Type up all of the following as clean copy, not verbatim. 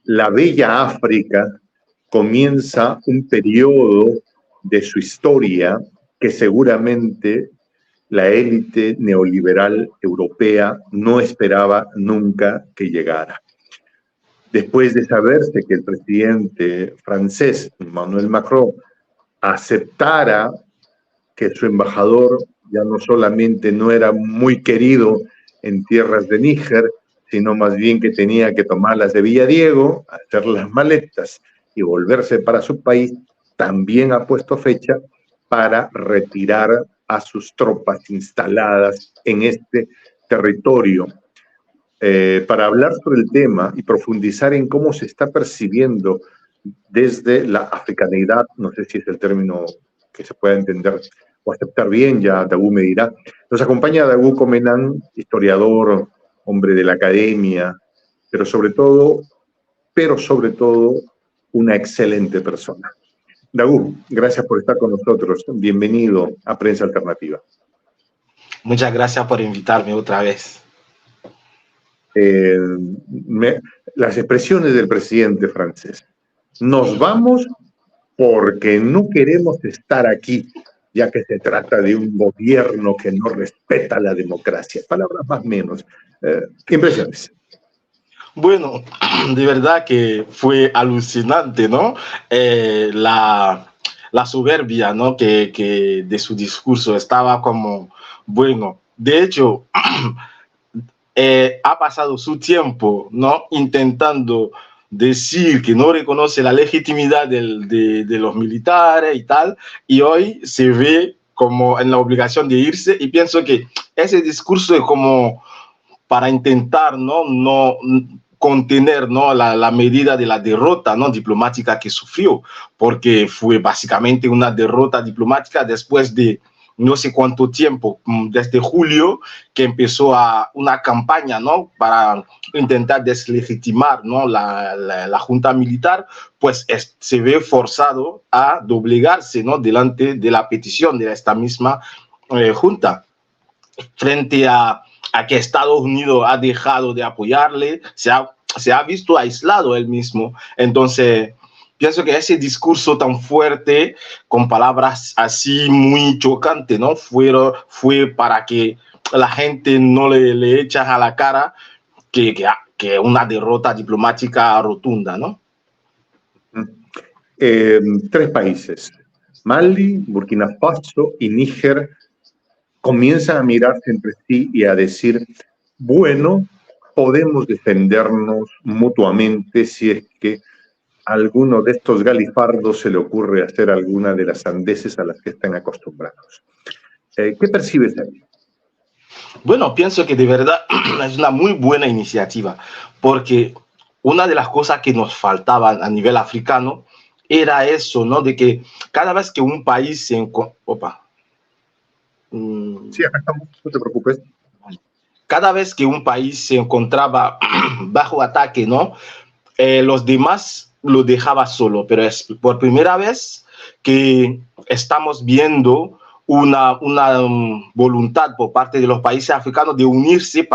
la bella África comienza un periodo de su historia que seguramente la élite neoliberal europea no esperaba nunca que llegara. Después de saberse que el presidente francés, Emmanuel Macron, aceptara que su embajador ya no solamente no era muy querido en tierras de Níger, sino más bien que tenía que tomarlas de Villadiego, hacer las maletas y volverse para su país, también ha puesto fecha para retirar a sus tropas instaladas en este territorio. Para hablar sobre el tema y profundizar en cómo se está percibiendo desde la africanidad, no sé si es el término que se pueda entender o aceptar bien, ya Dagu me dirá. Nos acompaña Dagu Comenán, historiador, hombre de la academia, pero sobre todo, una excelente persona. Dagu, gracias por estar con nosotros. Bienvenido a Prensa Alternativa. Muchas gracias por invitarme otra vez. Las expresiones del presidente francés. Nos vamos porque no queremos estar aquí, ya que se trata de un gobierno que no respeta la democracia. Palabras más o menos. ¿Qué impresiones? Bueno, de verdad que fue alucinante, ¿no? La soberbia, ¿no? Que de su discurso estaba como, bueno, de hecho, ha pasado su tiempo, ¿no? Intentando decir que no reconoce la legitimidad de los militares y tal, y hoy se ve como en la obligación de irse, y pienso que ese discurso es como para intentar no contener, ¿no? la medida de la derrota, ¿no? diplomática que sufrió, porque fue básicamente una derrota diplomática después de no sé cuánto tiempo, desde julio, que empezó una campaña, ¿no? para intentar deslegitimar, ¿no? la junta militar, pues se ve forzado a doblegarse, ¿no? delante de la petición de esta misma junta, frente a que Estados Unidos ha dejado de apoyarle, se ha visto aislado él mismo. Entonces, pienso que ese discurso tan fuerte, con palabras así muy chocantes, ¿no? fue para que la gente no le eche a la cara que una derrota diplomática rotunda, ¿no? Tres países, Mali, Burkina Faso y Níger, comienzan a mirarse entre sí y a decir, bueno, podemos defendernos mutuamente si es que a alguno de estos galifardos se le ocurre hacer alguna de las sandeces a las que están acostumbrados. ¿Qué percibes ahí? Bueno, pienso que de verdad es una muy buena iniciativa, porque una de las cosas que nos faltaban a nivel africano era eso, ¿no? De que cada vez que un país se encuentra... Sí, acá estamos, no te preocupes. Cada vez que un país se encontraba bajo ataque, ¿no? Los demás lo dejaba solo, pero es por primera vez que estamos viendo una voluntad por parte de los países africanos de unirse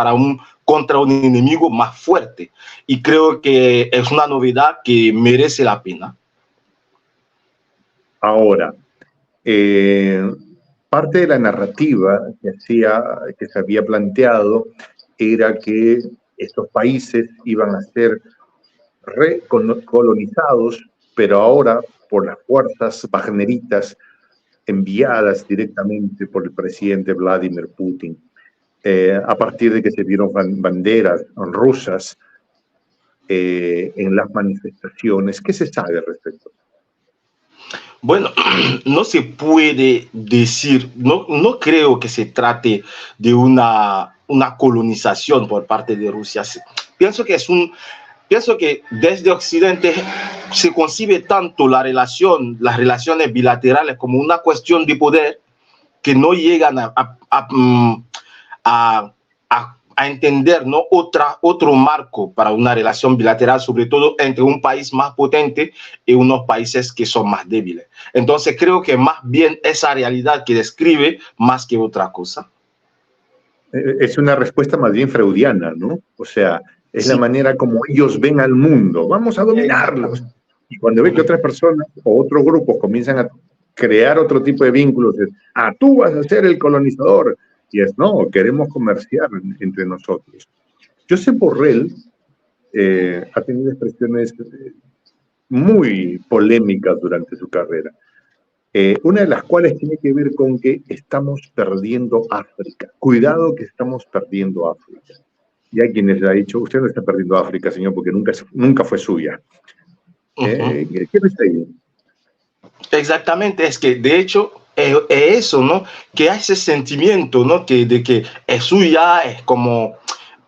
contra un enemigo más fuerte. Y creo que es una novedad que merece la pena. Ahora, parte de la narrativa que se había planteado era que estos países iban a ser recolonizados, pero ahora por las fuerzas wagneritas enviadas directamente por el presidente Vladimir Putin, a partir de que se vieron banderas rusas en las manifestaciones. ¿Qué se sabe al respecto? Bueno, no se puede decir, no creo que se trate de una colonización por parte de Rusia. Pienso que desde Occidente se concibe tanto las relaciones bilaterales como una cuestión de poder que no llegan a entender, ¿no? otro marco para una relación bilateral, sobre todo entre un país más potente y unos países que son más débiles. Entonces creo que más bien esa realidad que describe más que otra cosa. Es una respuesta más bien freudiana, ¿no? O sea, Es la manera como ellos ven al mundo. Vamos a dominarlos. Y cuando ven que otras personas o otros grupos comienzan a crear otro tipo de vínculos, es, tú vas a ser el colonizador. Y es, no, queremos comerciar entre nosotros. Josep Borrell ha tenido expresiones muy polémicas durante su carrera. Una de las cuales tiene que ver con que estamos perdiendo África. Cuidado que estamos perdiendo África. Y hay quienes le ha dicho, usted no está perdiendo África, señor, porque nunca fue suya. ¿Qué ves ahí? Exactamente, es que de hecho eso, ¿no? Que hay ese sentimiento, ¿no? De que es suya, es como,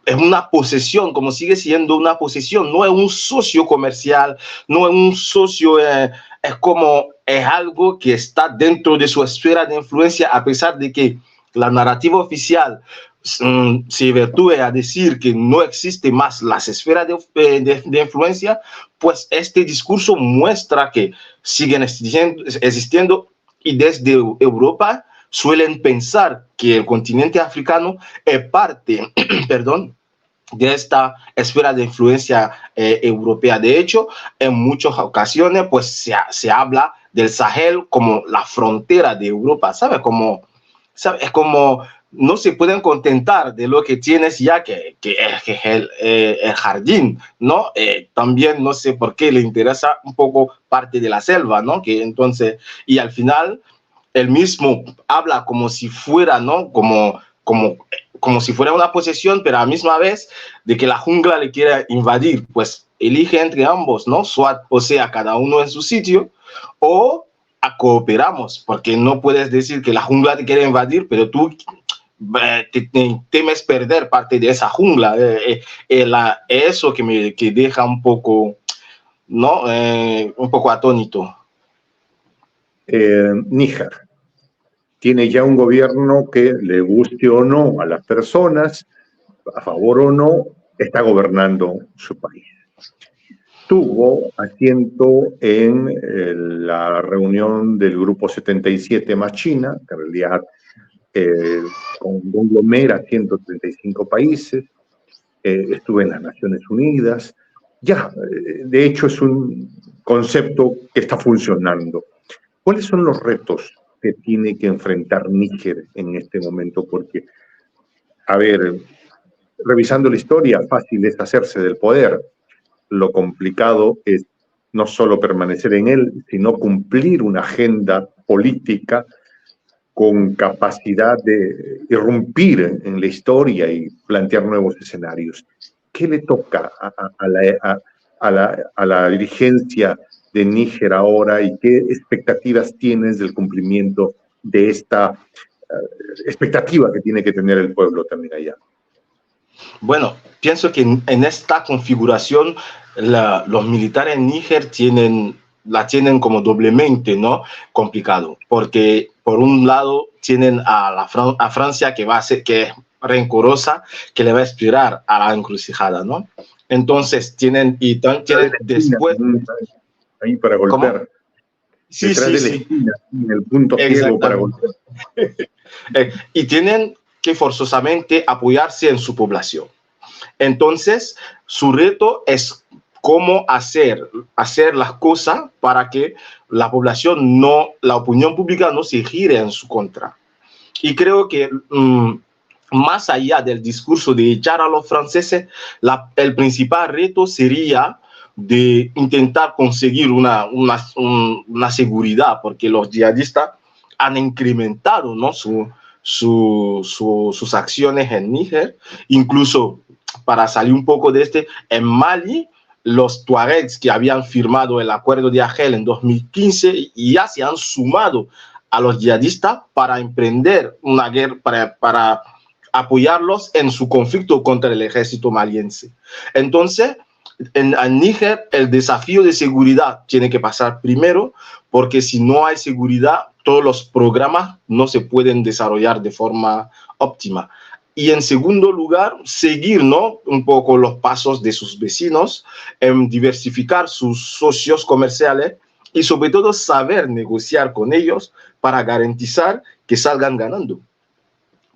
es una posesión, como sigue siendo una posesión, no es un socio comercial, no es un socio, es como, es algo que está dentro de su esfera de influencia, a pesar de que la narrativa oficial se virtúe a decir que no existe más las esferas de influencia, pues este discurso muestra que siguen existiendo y desde Europa suelen pensar que el continente africano es parte, perdón, de esta esfera de influencia europea. De hecho, en muchas ocasiones pues se habla del Sahel como la frontera de Europa, ¿sabes? Es como no se pueden contentar de lo que tienes ya que es el jardín, ¿no? También no sé por qué le interesa un poco parte de la selva, ¿no? Que entonces, y al final, él mismo habla como si fuera, ¿no? Como si fuera una posesión, pero a la misma vez de que la jungla le quiere invadir, pues elige entre ambos, ¿no? O sea, cada uno en su sitio, o cooperamos, porque no puedes decir que la jungla te quiere invadir, pero tú temes perder parte de esa jungla. Eso que deja un poco, ¿no? Un poco atónito. Níger tiene ya un gobierno que, le guste o no a las personas, a favor o no, está gobernando su país. Tuvo asiento en la reunión del Grupo 77 más China, que en realidad conglomera 135 países, estuvo en las Naciones Unidas. De hecho es un concepto que está funcionando. ¿Cuáles son los retos que tiene que enfrentar Níger en este momento? Porque, a ver, revisando la historia, fácil es hacerse del poder. Lo complicado es no solo permanecer en él, sino cumplir una agenda política con capacidad de irrumpir en la historia y plantear nuevos escenarios. ¿Qué le toca a la dirigencia de Níger ahora y qué expectativas tienes del cumplimiento de esta expectativa que tiene que tener el pueblo también allá? Bueno, pienso que en esta configuración los militares en Níger la tienen como doblemente, ¿no? Complicado, porque por un lado tienen a Francia que es rencorosa, que le va a inspirar a la encrucijada, ¿no? Entonces tienen después ahí para golpear. ¿Cómo? Sí, detrás de la esquina, en el punto ciego para golpear. Y tienen que forzosamente apoyarse en su población. Entonces, su reto es cómo hacer las cosas para que la población la opinión pública no se gire en su contra. Y creo que más allá del discurso de echar a los franceses, el principal reto sería de intentar conseguir una seguridad, porque los yihadistas han incrementado, ¿no? sus acciones en Níger, incluso para salir un poco de en Mali, los tuaregs que habían firmado el acuerdo de Argel en 2015 ya se han sumado a los yihadistas para emprender una guerra, para apoyarlos en su conflicto contra el ejército maliense. Entonces, en Níger el desafío de seguridad tiene que pasar primero, porque si no hay seguridad, todos los programas no se pueden desarrollar de forma óptima. Y en segundo lugar, seguir, ¿no? Un poco los pasos de sus vecinos, diversificar sus socios comerciales y sobre todo saber negociar con ellos para garantizar que salgan ganando.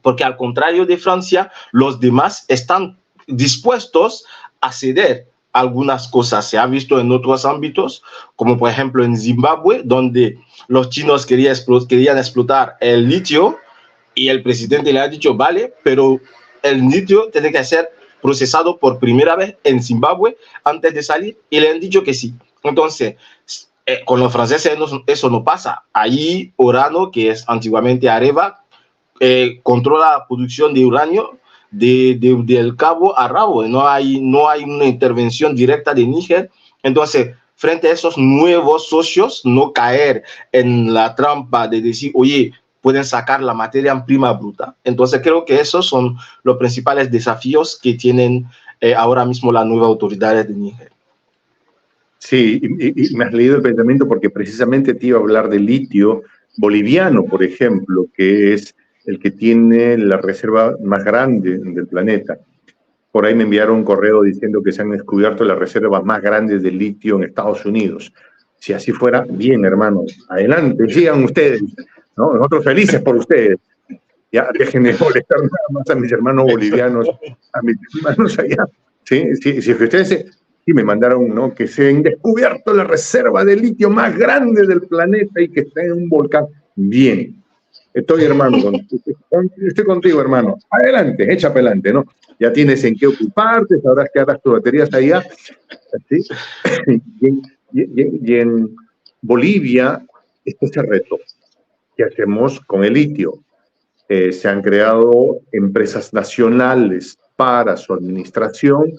Porque al contrario de Francia, los demás están dispuestos a ceder algunas cosas. Se ha visto en otros ámbitos, como por ejemplo en Zimbabue, donde los chinos querían explotar el litio y el presidente le ha dicho, vale, pero el litio tiene que ser procesado por primera vez en Zimbabue antes de salir, y le han dicho que sí. Entonces, con los franceses eso no pasa. Ahí Orano, que es antiguamente Areva, controla la producción de uranio del cabo a rabo. No hay una intervención directa de Níger. Entonces, frente a esos nuevos socios, no caer en la trampa de decir, oye, pueden sacar la materia prima bruta. Entonces, creo que esos son los principales desafíos que tienen ahora mismo las nuevas autoridades de Níger. Sí, y me has leído el pensamiento porque precisamente te iba a hablar del litio boliviano, por ejemplo, que es el que tiene la reserva más grande del planeta. Por ahí me enviaron un correo diciendo que se han descubierto las reservas más grandes de litio en Estados Unidos. Si así fuera, bien, hermanos, adelante, sigan ustedes, ¿no? Nosotros felices por ustedes. Ya dejen de molestar nada más a mis hermanos bolivianos, a mis hermanos allá. Sí, sí, si ustedes sí me mandaron, ¿no?, que se han descubierto la reserva de litio más grande del planeta y que está en un volcán. Bien, estoy, hermano, estoy contigo, hermano. Adelante, echa para adelante, ¿no? Ya tienes en qué ocuparte, sabrás que harás tus baterías allá. ¿Sí? Y en Bolivia, este es el reto. ¿Qué hacemos con el litio? Se han creado empresas nacionales para su administración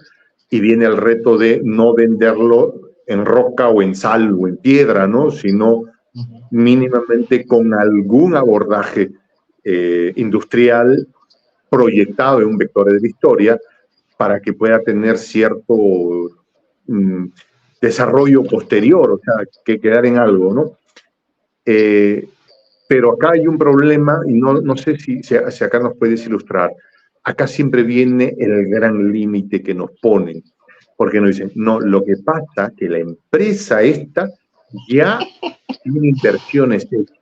y viene el reto de no venderlo en roca o en sal o en piedra, ¿no?, sino mínimamente con algún abordaje industrial proyectado en un vector de la historia para que pueda tener cierto desarrollo posterior, o sea, que quedar en algo, ¿no? Pero acá hay un problema, y no sé si acá nos puedes ilustrar. Acá siempre viene el gran límite que nos ponen, porque nos dicen, no, lo que pasa es que la empresa esta ya tiene inversiones hechas.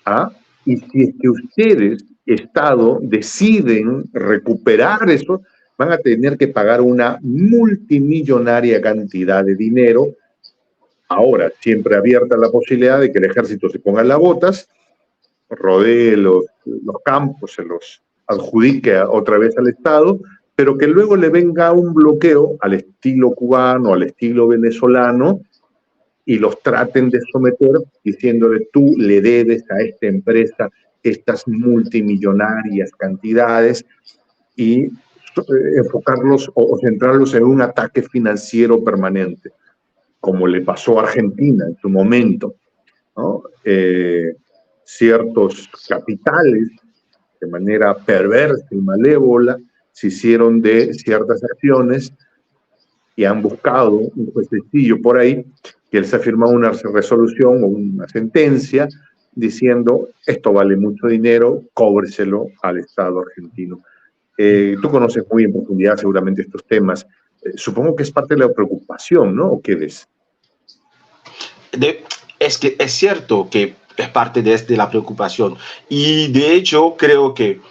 ¿Ah? Y si es que ustedes, Estado, deciden recuperar eso, van a tener que pagar una multimillonaria cantidad de dinero. Ahora, siempre abierta la posibilidad de que el ejército se ponga en las botas, rodee los campos, se los adjudique otra vez al Estado, pero que luego le venga un bloqueo al estilo cubano, al estilo venezolano, y los traten de someter diciéndole, tú le debes a esta empresa estas multimillonarias cantidades, y enfocarlos o centrarlos en un ataque financiero permanente, como le pasó a Argentina en su momento, ¿no? Ciertos capitales, de manera perversa y malévola, se hicieron de ciertas acciones y han buscado un juececillo por ahí que él se ha firmado una resolución o una sentencia diciendo esto vale mucho dinero, cóbreselo al Estado argentino. Tú conoces muy en profundidad seguramente estos temas. Supongo que es parte de la preocupación, ¿no? ¿O qué ves? Es que es cierto que es parte de la preocupación, y de hecho creo que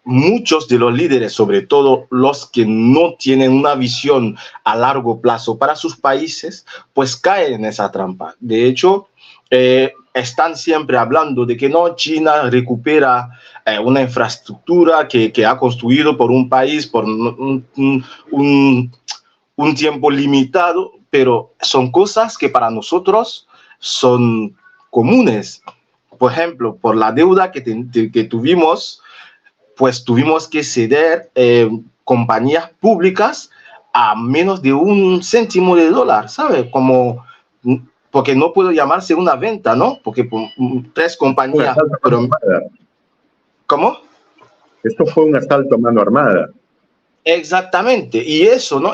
muchos de los líderes, sobre todo los que no tienen una visión a largo plazo para sus países, pues caen en esa trampa. De hecho, están siempre hablando de que no, China recupera una infraestructura que ha construido por un país por un tiempo limitado, pero son cosas que para nosotros son comunes. Por ejemplo, por la deuda que tuvimos, pues tuvimos que ceder compañías públicas a menos de $0.01, ¿sabe? Como, porque no puede llamarse una venta, ¿no? Porque 3 compañías... Pero, ¿cómo? Esto fue un asalto a mano armada. Exactamente, y eso, ¿no?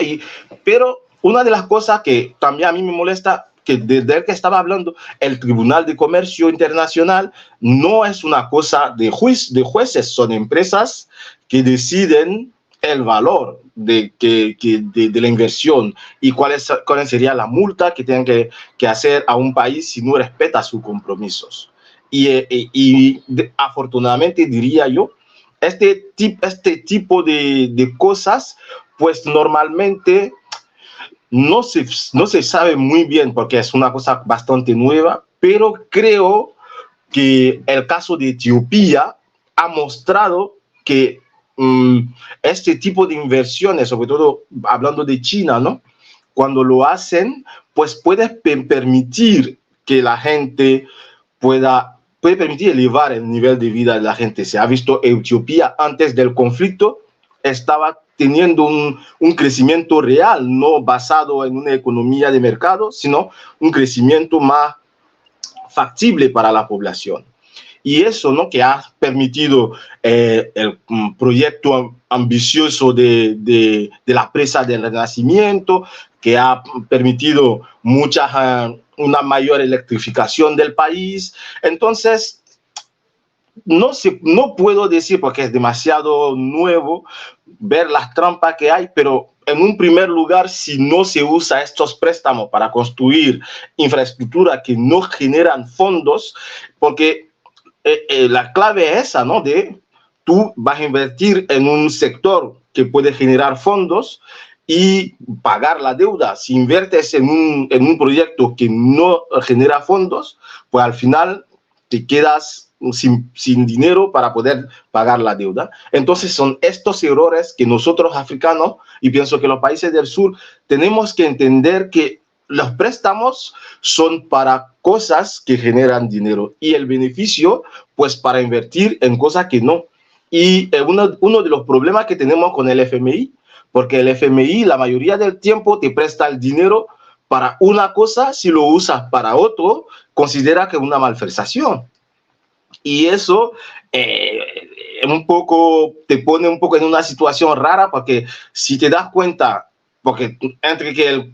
Pero una de las cosas que también a mí me molesta, que desde el que estaba hablando, el Tribunal de Comercio Internacional no es una cosa de jueces, son empresas que deciden el valor de la inversión y cuál sería la multa que tienen que hacer a un país si no respeta sus compromisos. Y afortunadamente, diría yo, este tipo de cosas, pues normalmente no se sabe muy bien porque es una cosa bastante nueva, pero creo que el caso de Etiopía ha mostrado que este tipo de inversiones, sobre todo hablando de China, ¿no? Cuando lo hacen, pues puede permitir que la gente puede permitir elevar el nivel de vida de la gente. Se ha visto Etiopía antes del conflicto, estaba teniendo un crecimiento real, no basado en una economía de mercado, sino un crecimiento más factible para la población. Y eso, ¿no?, que ha permitido el proyecto ambicioso de la presa del Renacimiento, que ha permitido una mayor electrificación del país. Entonces, no puedo decir, porque es demasiado nuevo, ver las trampas que hay, pero en un primer lugar, si no se usa estos préstamos para construir infraestructura que no generan fondos, porque la clave es esa, ¿no? De tú vas a invertir en un sector que puede generar fondos y pagar la deuda. Si inviertes en un proyecto que no genera fondos, pues al final te quedas sin dinero para poder pagar la deuda. Entonces son estos errores que nosotros africanos, y pienso que los países del sur, tenemos que entender que los préstamos son para cosas que generan dinero y el beneficio, pues para invertir en cosas que no. Y uno de los problemas que tenemos con el FMI, porque el FMI la mayoría del tiempo te presta el dinero para una cosa, si lo usas para otro, considera que es una malversación. Y eso te pone un poco en una situación rara, porque si te das cuenta, porque entre el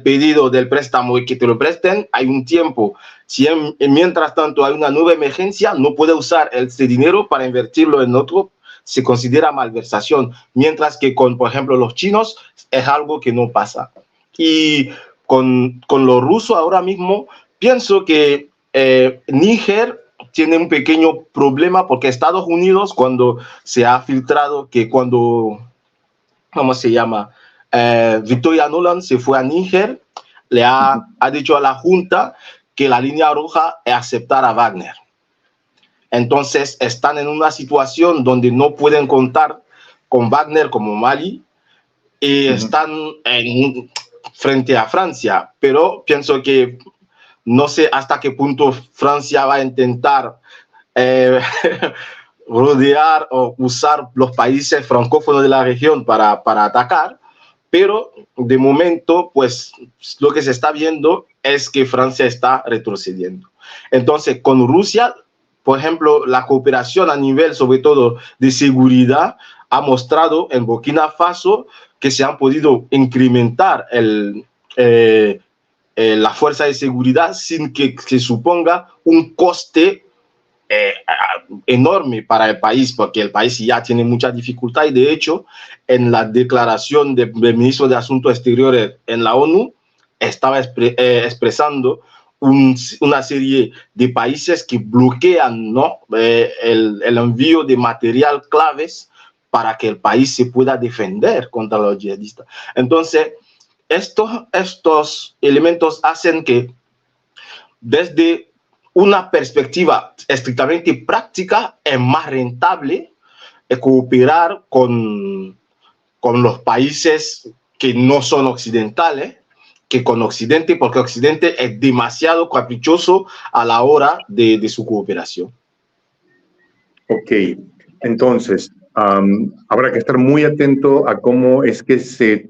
pedido del préstamo y que te lo presten, hay un tiempo. Si mientras tanto hay una nueva emergencia, no puede usar ese dinero para invertirlo en otro, se considera malversación. Mientras que con, por ejemplo, los chinos, es algo que no pasa. Y con los rusos ahora mismo, pienso que Níger tiene un pequeño problema, porque Estados Unidos, cuando se ha filtrado que ¿cómo se llama? Victoria Nuland se fue a Níger, ha dicho a la Junta que la línea roja es aceptar a Wagner. Entonces están en una situación donde no pueden contar con Wagner como Mali, y están frente a Francia, pero pienso que no sé hasta qué punto Francia va a intentar rodear o usar los países francófonos de la región para atacar, pero de momento, pues lo que se está viendo es que Francia está retrocediendo. Entonces, con Rusia, por ejemplo, la cooperación a nivel, sobre todo, de seguridad, ha mostrado en Burkina Faso que se han podido incrementar la fuerza de seguridad sin que se suponga un coste enorme para el país, porque el país ya tiene mucha dificultad. Y de hecho, en la declaración del ministro de Asuntos Exteriores en la ONU, estaba expresando una serie de países que bloquean, ¿no?, el envío de material claves para que el país se pueda defender contra los yihadistas. Entonces, estos elementos hacen que, desde una perspectiva estrictamente práctica, es más rentable cooperar con los países que no son occidentales que con Occidente, porque Occidente es demasiado caprichoso a la hora de su cooperación. Ok, entonces habrá que estar muy atento a cómo es que se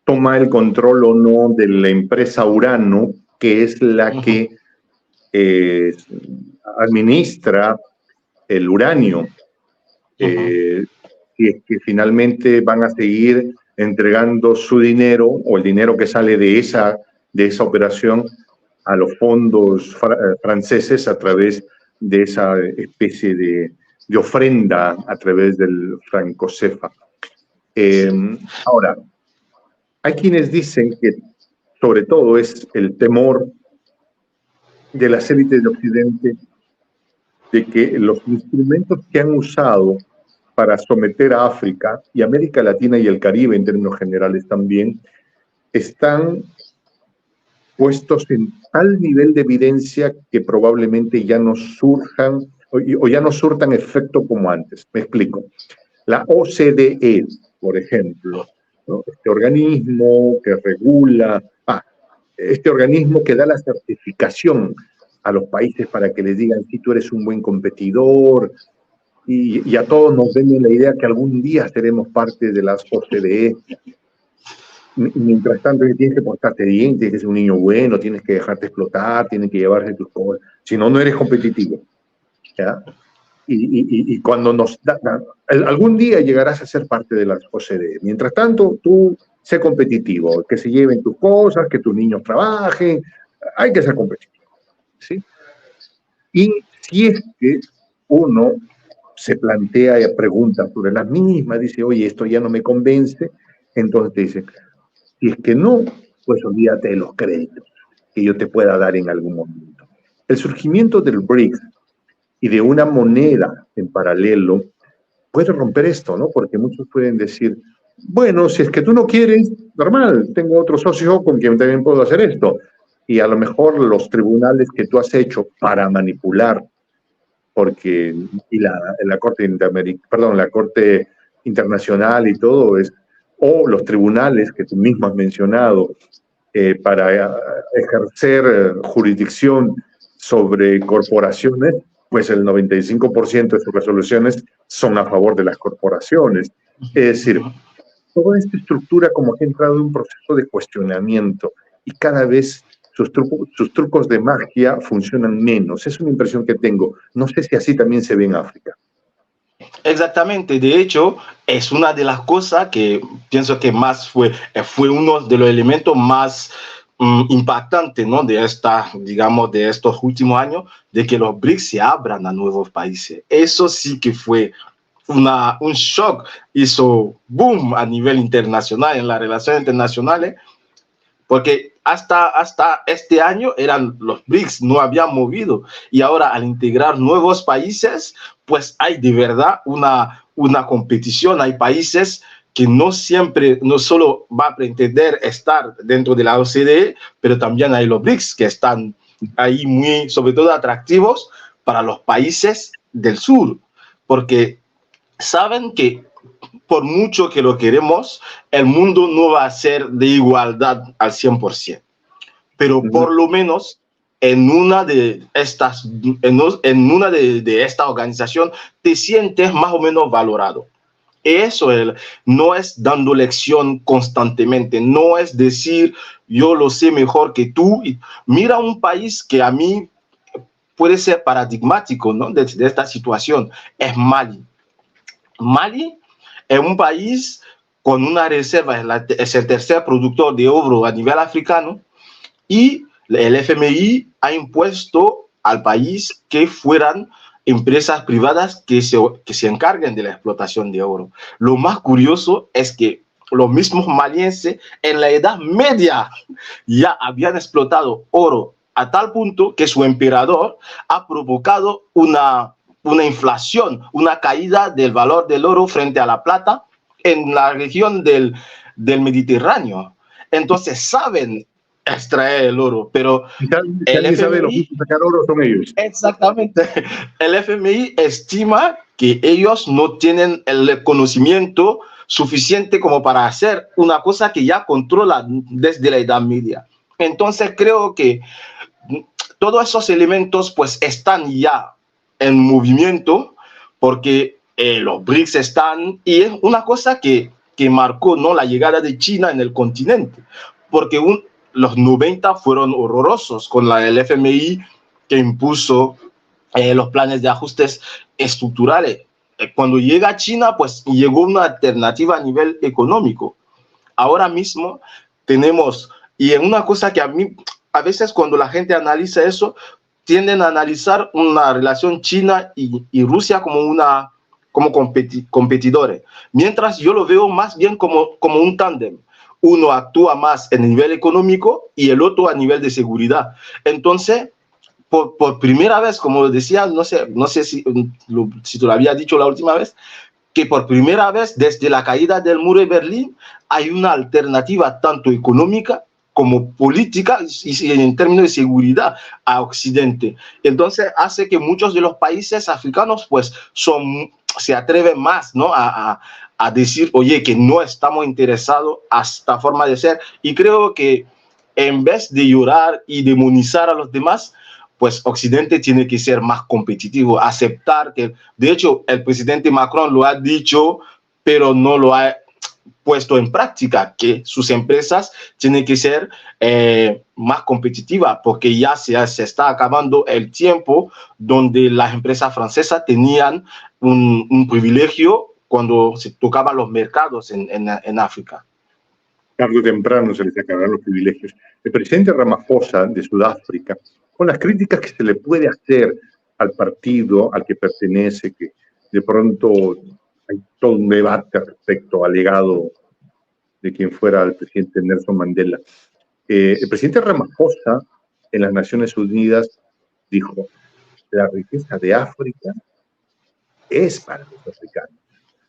toma el control o no de la empresa Urano, que es la que administra el uranio. Y es que finalmente van a seguir entregando su dinero o el dinero que sale de esa operación a los fondos franceses a través de esa especie de ofrenda a través del franco CFA. Ahora, hay quienes dicen que sobre todo es el temor de las élites de Occidente de que los instrumentos que han usado para someter a África y América Latina y el Caribe en términos generales también, están puestos en tal nivel de evidencia que probablemente ya no surjan o ya no surtan efecto como antes. Me explico. La OCDE, por ejemplo, ¿no? Este organismo que regula, este organismo que da la certificación a los países para que les digan si tú eres un buen competidor, y a todos nos venden la idea que algún día seremos parte de las OCDE. Mientras tanto, tienes que portarte bien, tienes que ser un niño bueno, tienes que dejarte explotar, tienes que llevarse tus cosas. Si no, no eres competitivo. ¿Ya? Y cuando algún día llegarás a ser parte de las OCDE. Mientras tanto, tú sé competitivo, que se lleven tus cosas, que tus niños trabajen, hay que ser competitivo. ¿Sí? Y si es que uno se plantea y pregunta sobre las mismas, dice, oye, esto ya no me convence, entonces te dice, si es que no, pues olvídate de los créditos que yo te pueda dar en algún momento. El surgimiento del BRICS y de una moneda en paralelo puede romper esto, ¿no? Porque muchos pueden decir, bueno, si es que tú no quieres, normal, tengo otro socio con quien también puedo hacer esto. Y a lo mejor los tribunales que tú has hecho para manipular, porque y la Corte la Corte Internacional y todo es, o los tribunales que tú mismo has mencionado, para ejercer jurisdicción sobre corporaciones, pues el 95% de sus resoluciones son a favor de las corporaciones. Es decir, toda esta estructura como que ha entrado en un proceso de cuestionamiento y cada vez sus trucos de magia funcionan menos. Es una impresión que tengo. No sé si así también se ve en África. Exactamente, de hecho, es una de las cosas que pienso que más fue uno de los elementos más impactantes, ¿no? De digamos, de estos últimos años, de que los BRICS se abran a nuevos países. Eso sí que fue un shock, hizo boom a nivel internacional, en las relaciones internacionales, porque hasta este año eran los BRICS, no habían movido, y ahora al integrar nuevos países, pues hay de verdad una competición, hay países que no siempre, no solo va a pretender estar dentro de la OCDE, pero también hay los BRICS que están ahí muy, sobre todo atractivos para los países del sur, porque saben que por mucho que lo queremos, el mundo no va a ser de igualdad al 100%. Pero por lo menos en una de estas, de esta organización te sientes más o menos valorado. Eso no es dando lección constantemente, no es decir yo lo sé mejor que tú. Mira un país que a mí puede ser paradigmático, ¿no? de esta situación, es Mali. Mali es un país con una reserva, es el tercer productor de oro a nivel africano, y el FMI ha impuesto al país que fueran empresas privadas que se encarguen de la explotación de oro. Lo más curioso es que los mismos malienses en la Edad Media ya habían explotado oro a tal punto que su emperador ha provocado una inflación, una caída del valor del oro frente a la plata en la región del Mediterráneo. Entonces saben extraer el oro, pero el FMI sabe, los que sacar oro son ellos. Exactamente. El FMI estima que ellos no tienen el conocimiento suficiente como para hacer una cosa que ya controlan desde la Edad Media. Entonces creo que todos esos elementos pues están ya en movimiento, porque los BRICS están, y es una cosa que marcó, ¿no?, la llegada de China en el continente, porque los 90 fueron horrorosos con el FMI que impuso los planes de ajustes estructurales. Cuando llega China, pues llegó una alternativa a nivel económico. Ahora mismo tenemos, y es una cosa que a mí, a veces cuando la gente analiza eso, tienden a analizar una relación China y Rusia como competidores, mientras yo lo veo más bien como un tándem. Uno actúa más en el nivel económico y el otro a nivel de seguridad. Entonces, por primera vez, como lo decía, no sé si te lo había dicho la última vez, que por primera vez desde la caída del muro de Berlín hay una alternativa tanto económica como política y en términos de seguridad a Occidente. Entonces hace que muchos de los países africanos pues se atreven más, ¿no? a decir, oye, que no estamos interesados a esta forma de ser. Y creo que en vez de llorar y demonizar a los demás, pues Occidente tiene que ser más competitivo, aceptar que, de hecho, el presidente Macron lo ha dicho, pero no lo ha puesto en práctica, que sus empresas tienen que ser más competitivas, porque ya se está acabando el tiempo donde las empresas francesas tenían un privilegio cuando se tocaban los mercados en África. Tarde o temprano se les acabarán los privilegios. El presidente Ramaphosa de Sudáfrica, con las críticas que se le puede hacer al partido al que pertenece, que de pronto hay todo un debate respecto al legado de quien fuera el presidente Nelson Mandela. El presidente Ramaphosa en las Naciones Unidas dijo: la riqueza de África es para los africanos.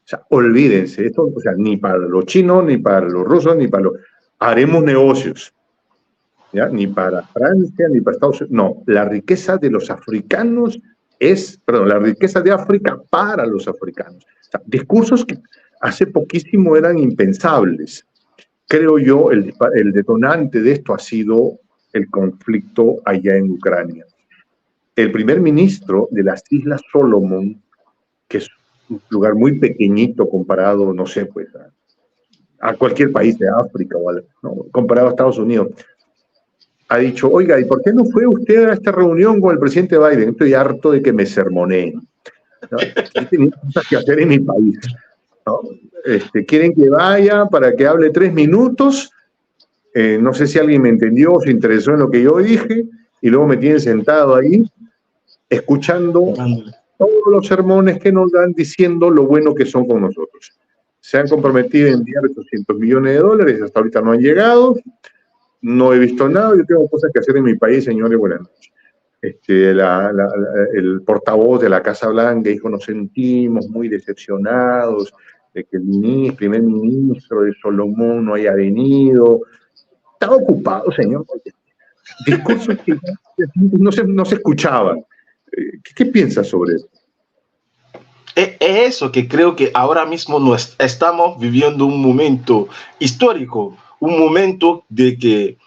O sea, olvídense, esto, o sea, ni para los chinos, ni para los rusos, ni para los... Haremos negocios, ¿ya? Ni para Francia, ni para Estados Unidos. No, la riqueza de los africanos la riqueza de África para los africanos. O sea, discursos que hace poquísimo eran impensables. Creo yo, el detonante de esto ha sido el conflicto allá en Ucrania. El primer ministro de las Islas Solomon, que es un lugar muy pequeñito comparado, no sé, pues a cualquier país de África, o ¿no? Comparado a Estados Unidos, ha dicho: oiga, ¿y por qué no fue usted a esta reunión con el presidente Biden? Estoy harto de que me sermoneen, ¿no? Tengo cosas que hacer en mi país, ¿no? Quieren que vaya para que hable 3 minutos, no sé si alguien me entendió o se interesó en lo que yo dije, y luego me tienen sentado ahí, escuchando todos los sermones que nos dan diciendo lo bueno que son con nosotros. Se han comprometido a enviar $800 millones, hasta ahorita no han llegado, no he visto nada, yo tengo cosas que hacer en mi país, señores, buenas noches. El portavoz de la Casa Blanca dijo: nos sentimos muy decepcionados de que el primer ministro de Solomón no haya venido. Estaba ocupado, señor. Discursos que no se escuchaban. ¿Qué piensas sobre eso? Es eso que creo que ahora mismo estamos viviendo un momento histórico, un momento de que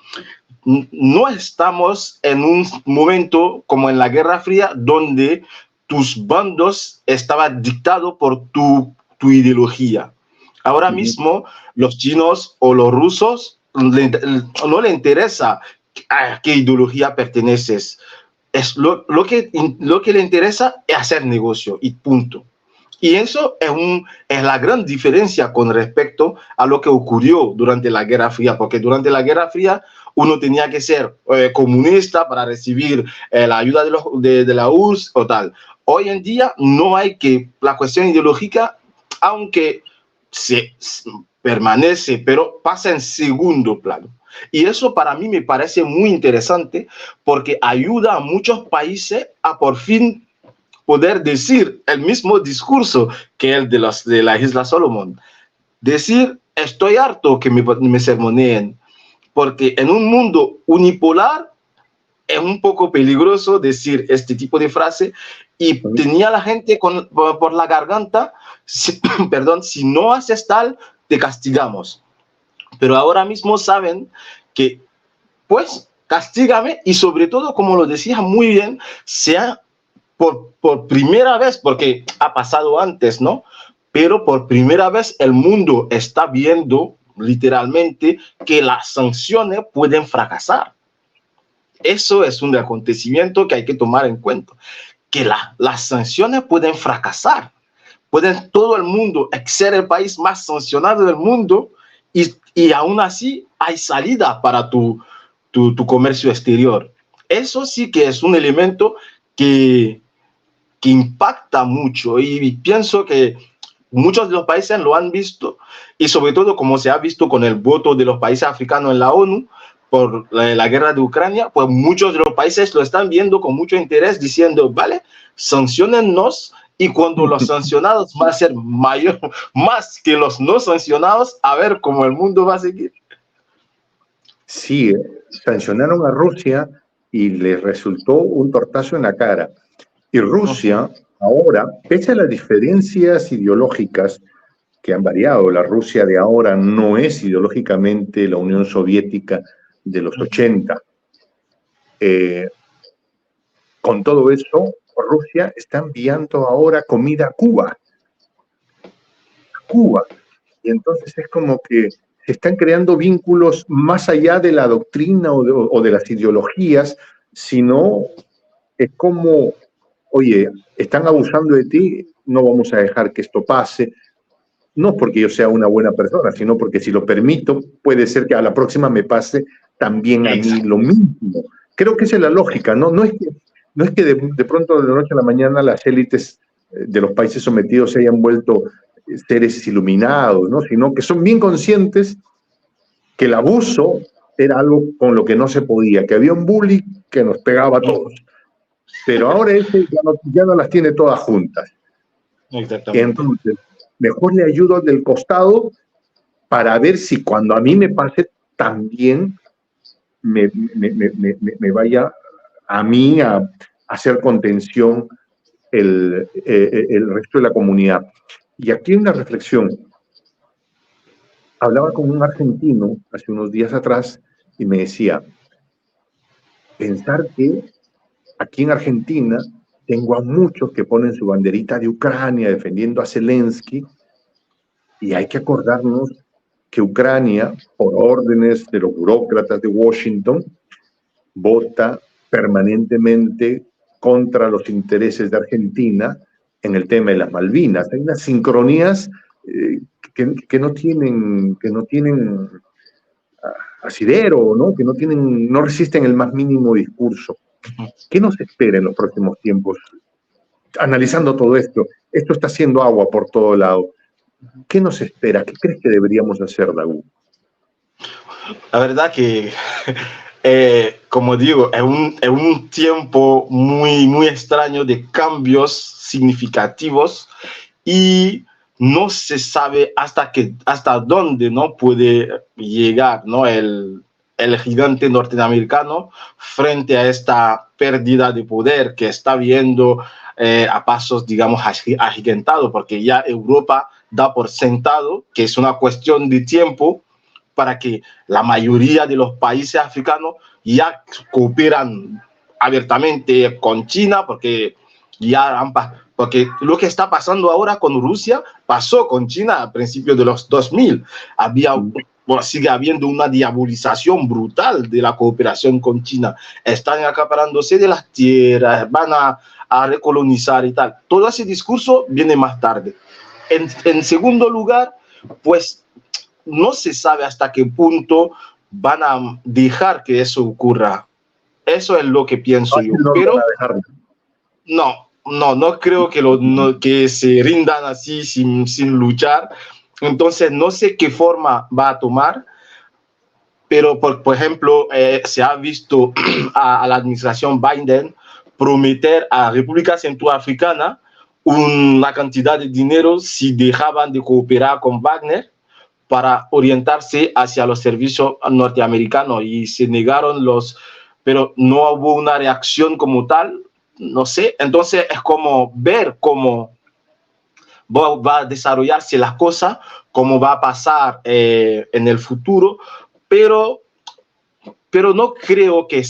no estamos en un momento como en la Guerra Fría, donde tus bandos estaban dictados por tu ideología. Ahora mismo los chinos o los rusos no les interesa a qué ideología perteneces. Es lo que le interesa es hacer negocio y punto. Y eso es la gran diferencia con respecto a lo que ocurrió durante la Guerra Fría, porque durante la Guerra Fría uno tenía que ser comunista para recibir la ayuda de la URSS o tal. Hoy en día no hay que, la cuestión ideológica, aunque se permanece, pero pasa en segundo plano. Y eso para mí me parece muy interesante, porque ayuda a muchos países a por fin poder decir el mismo discurso que el de las Islas Solomon. Decir: estoy harto que me sermoneen, porque en un mundo unipolar es un poco peligroso decir este tipo de frase, y tenía la gente por la garganta: perdón, si no haces tal, te castigamos. Pero ahora mismo saben que, pues, castígame, y sobre todo, como lo decía muy bien, sea por primera vez, porque ha pasado antes, ¿no? Pero por primera vez el mundo está viendo literalmente que las sanciones pueden fracasar. Eso es un acontecimiento que hay que tomar en cuenta, que las sanciones pueden fracasar. Todo el mundo ser el país más sancionado del mundo, y aún así hay salida para tu comercio exterior. Eso sí que es un elemento que impacta mucho, y pienso que muchos de los países lo han visto, y sobre todo como se ha visto con el voto de los países africanos en la ONU, por la guerra de Ucrania, pues muchos de los países lo están viendo con mucho interés, diciendo, vale, sanciónennos, y cuando los sancionados van a ser más que los no sancionados, a ver cómo el mundo va a seguir. Sí, sancionaron a Rusia y les resultó un tortazo en la cara. Y Rusia ahora, pese a las diferencias ideológicas que han variado, la Rusia de ahora no es ideológicamente la Unión Soviética de los 80. Con todo eso, Rusia está enviando ahora comida a Cuba. Y entonces es como que se están creando vínculos más allá de la doctrina o de las ideologías, sino es como, oye, están abusando de ti, no vamos a dejar que esto pase. No porque yo sea una buena persona, sino porque si lo permito, puede ser que a la próxima me pase también a mí lo mismo. Creo que esa es la lógica, ¿no? No es que de pronto de la noche a la mañana las élites de los países sometidos se hayan vuelto seres iluminados, ¿no? Sino que son bien conscientes que el abuso era algo con lo que no se podía, que había un bully que nos pegaba a todos. Pero ahora ese ya no las tiene todas juntas. Exactamente. Entonces, mejor le ayudo del costado para ver si cuando a mí me pase también me vaya a mí a hacer contención el resto de la comunidad. Y aquí hay una reflexión. Hablaba con un argentino hace unos días atrás y me decía, pensar que aquí en Argentina tengo a muchos que ponen su banderita de Ucrania defendiendo a Zelensky, y hay que acordarnos que Ucrania, por órdenes de los burócratas de Washington, vota permanentemente contra los intereses de Argentina en el tema de las Malvinas. Hay unas sincronías que no tienen asidero, ¿no? Que no resisten el más mínimo discurso. ¿Qué nos espera en los próximos tiempos? Analizando todo esto está haciendo agua por todo lado. ¿Qué nos espera? ¿Qué crees que deberíamos hacer, Dagu? La verdad que, como digo, es un tiempo muy extraño de cambios significativos y no se sabe hasta dónde no puede llegar, ¿no? el gigante norteamericano frente a esta pérdida de poder que está viendo a pasos, digamos, agigantados, porque ya Europa da por sentado que es una cuestión de tiempo para que la mayoría de los países africanos ya cooperan abiertamente con China, porque porque lo que está pasando ahora con Rusia pasó con China a principios de los 2000. Sigue habiendo una diabolización brutal de la cooperación con China. Están acaparándose de las tierras, van a recolonizar y tal. Todo ese discurso viene más tarde. En segundo lugar, pues no se sabe hasta qué punto van a dejar que eso ocurra. Eso es lo que pienso yo. Pero no creo que se rindan así sin luchar. Entonces no sé qué forma va a tomar, pero por ejemplo se ha visto a la administración Biden prometer a República Centroafricana una cantidad de dinero si dejaban de cooperar con Wagner para orientarse hacia los servicios norteamericanos, y se negaron pero no hubo una reacción como tal, no sé. Entonces es como ver cómo va a desarrollarse las cosas, cómo va a pasar en el futuro, pero no creo que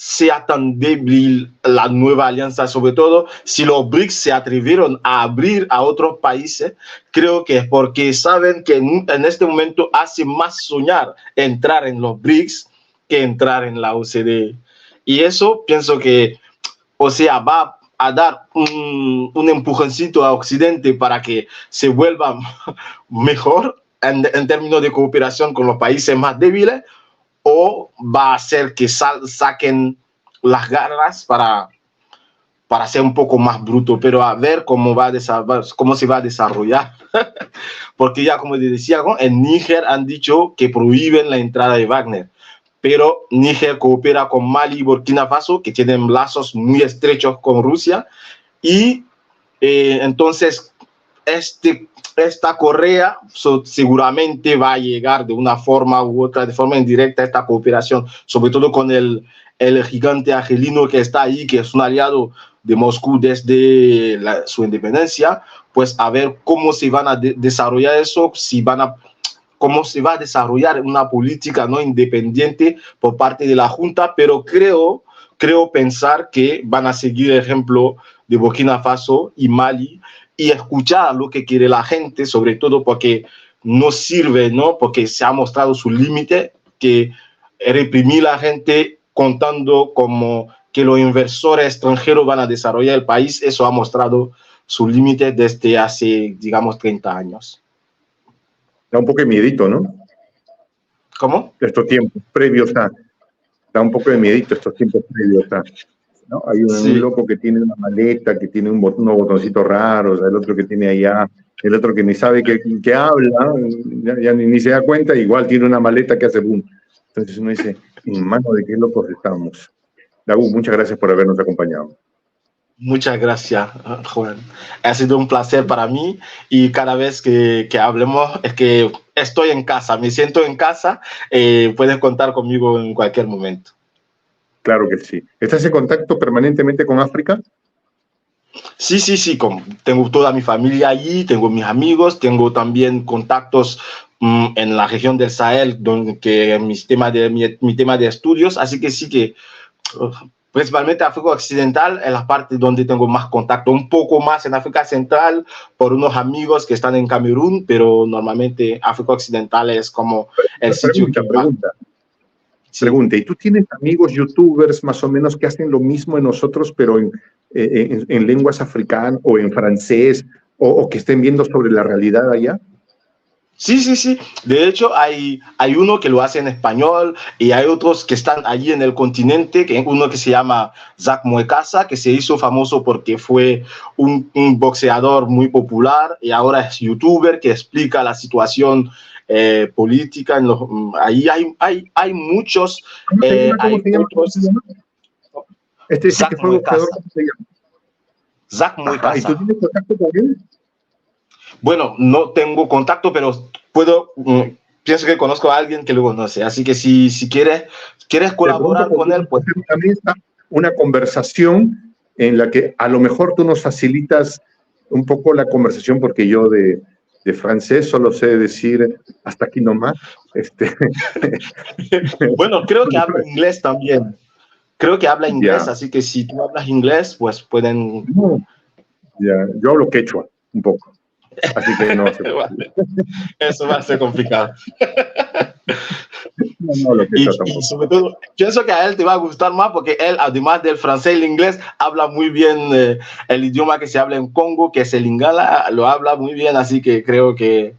sea tan débil la nueva alianza, sobre todo si los BRICS se atrevieron a abrir a otros países. Creo que es porque saben que en este momento hace más soñar entrar en los BRICS que entrar en la OCDE. Y eso pienso que, o sea, va a dar un empujoncito a Occidente para que se vuelva mejor en términos de cooperación con los países más débiles, o va a hacer que saquen las garras para ser un poco más bruto, pero a ver cómo se va a desarrollar. Porque ya, como les decía, en Níger han dicho que prohíben la entrada de Wagner, pero Níger coopera con Mali y Burkina Faso, que tienen lazos muy estrechos con Rusia, y entonces esta correa seguramente va a llegar de una forma u otra, de forma indirecta, a esta cooperación, sobre todo con el gigante argelino que está ahí, que es un aliado de Moscú desde su independencia, pues a ver cómo se van a desarrollar eso, cómo se va a desarrollar una política no independiente por parte de la Junta, pero creo pensar que van a seguir el ejemplo de Burkina Faso y Mali y escuchar lo que quiere la gente, sobre todo porque no sirve, ¿no? Porque se ha mostrado su límite, que reprimir a la gente contando como que los inversores extranjeros van a desarrollar el país, eso ha mostrado su límite desde hace, digamos, 30 años. Da un poco de miedito, ¿no? ¿Cómo? Estos tiempos previos a... Da un poco de miedito estos tiempos previos a... ¿no? Hay un loco que tiene una maleta, que tiene unos botoncitos raros, el otro que tiene allá, el otro que ni sabe que habla, ya ni se da cuenta, igual tiene una maleta que hace boom. Entonces uno dice, en manos de qué locos estamos. Dagu, muchas gracias por habernos acompañado. Muchas gracias, Juan. Ha sido un placer para mí y cada vez que hablemos es que estoy en casa, me siento en casa, puedes contar conmigo en cualquier momento. Claro que sí. ¿Estás en contacto permanentemente con África? Sí, tengo toda mi familia allí, tengo mis amigos, tengo también contactos en la región del Sahel, que es mi tema de estudios, así que sí que principalmente África Occidental es la parte donde tengo más contacto, un poco más en África Central por unos amigos que están en Camerún, pero normalmente África Occidental es como el sitio que pregunta. Sí. Pregunta, ¿y tú tienes amigos youtubers más o menos que hacen lo mismo en nosotros, pero en lenguas africanas o en francés, o que estén viendo sobre la realidad allá? Sí. De hecho, hay uno que lo hace en español y hay otros que están allí en el continente, uno que se llama Zach Muekasa, que se hizo famoso porque fue un boxeador muy popular y ahora es youtuber que explica la situación política. Ahí hay muchos. ¿Cómo se llama? Zach Muekasa. Zach Muekasa. ¿Y tú tienes contacto con él? Bueno, no tengo contacto, pero pienso que conozco a alguien que lo conoce, así que si quieres colaborar con él, pues... Una conversación en la que a lo mejor tú nos facilitas un poco la conversación, porque yo de francés solo sé decir hasta aquí nomás. Bueno, creo que habla inglés también. Creo que habla inglés, así que si tú hablas inglés, pues pueden... No. Yo hablo quechua un poco. Así que no se vale. Eso va a ser complicado. Y sobre todo, pienso que a él te va a gustar más porque él, además del francés y el inglés, habla muy bien el idioma que se habla en Congo, que es el lingala, lo habla muy bien, así que creo que...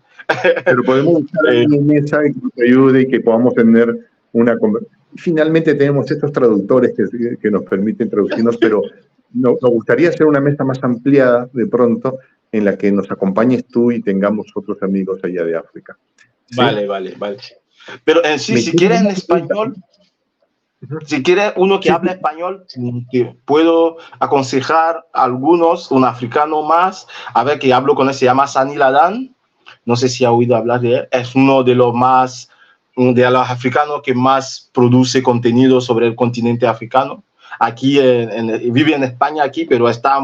Pero podemos buscar a alguien en mesa que nos ayude y que podamos tener una conversación. Finalmente tenemos estos traductores que nos permiten traducirnos, pero nos gustaría hacer una mesa más ampliada de pronto, en la que nos acompañes tú y tengamos otros amigos allá de África. ¿Sí? Vale. Pero en sí, si quieres en español, si quieres uno que habla español, que puedo aconsejar a algunos, un africano más, a ver, que hablo con él, se llama Sani Ladan, no sé si ha oído hablar de él, es uno de los africanos que más produce contenido sobre el continente africano. Aquí vive en España aquí, pero está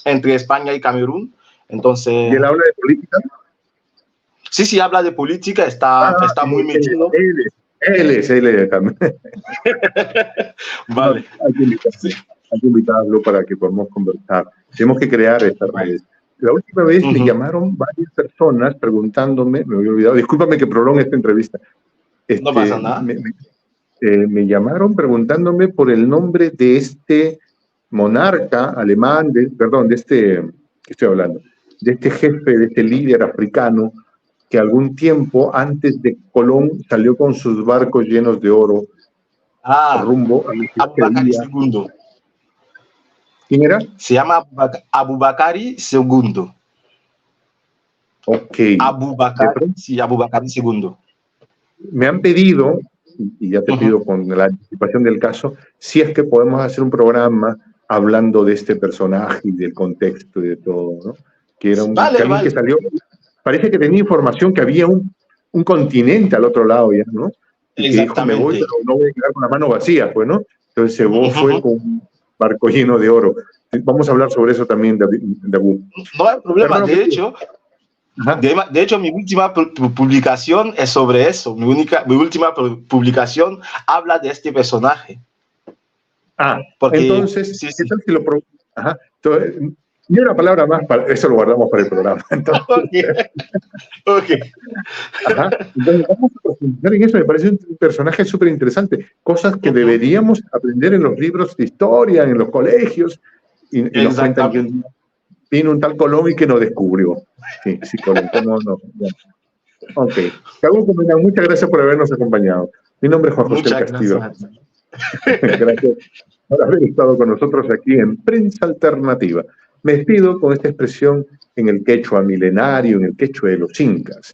entre España y Camerún. Entonces, ¿y él habla de política? Sí, habla de política, está muy metido. Él es también. Vale. Hay que invitarlo para que podamos conversar. Tenemos que crear estas redes. La última vez me llamaron varias personas preguntándome, me había olvidado, discúlpame que prolongue esta entrevista. No pasa nada. Me llamaron preguntándome por el nombre de este monarca alemán, de este jefe, de este líder africano, que algún tiempo antes de Colón salió con sus barcos llenos de oro rumbo a Abubakari II. ¿Quién era? Se llama Abubakari II. Ok. Abubakari II. Me han pedido y ya te pido con la anticipación del caso, si es que podemos hacer un programa hablando de este personaje y del contexto y de todo, ¿no? Que era alguien que salió, parece que tenía información que había un continente al otro lado ya, ¿no? Y que dijo, me voy, pero no voy a quedar con las manos vacías, pues, ¿no? Entonces se fue con un barco lleno de oro. Vamos a hablar sobre eso también, David. No hay problema, de hecho, mi última publicación es sobre eso. Mi última publicación habla de este personaje. Porque, entonces, sí. ¿Qué tal si lo entonces, y una palabra más, eso lo guardamos para el programa. Entonces, entonces vamos a profundizar en eso, me parece un personaje súper interesante, cosas que deberíamos aprender en los libros de historia, en los colegios, y nos cuentan que vino un tal Colón y que nos descubrió. Sí, Colón, no. Ok, muchas gracias por habernos acompañado. Mi nombre es Juan José Castillo. Gracias por haber estado con nosotros aquí en Prensa Alternativa. Me despido con esta expresión en el quechua milenario, en el quechua de los incas,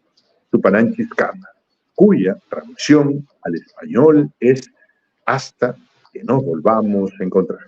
Tupananchis-Cama, cuya traducción al español es hasta que nos volvamos a encontrar.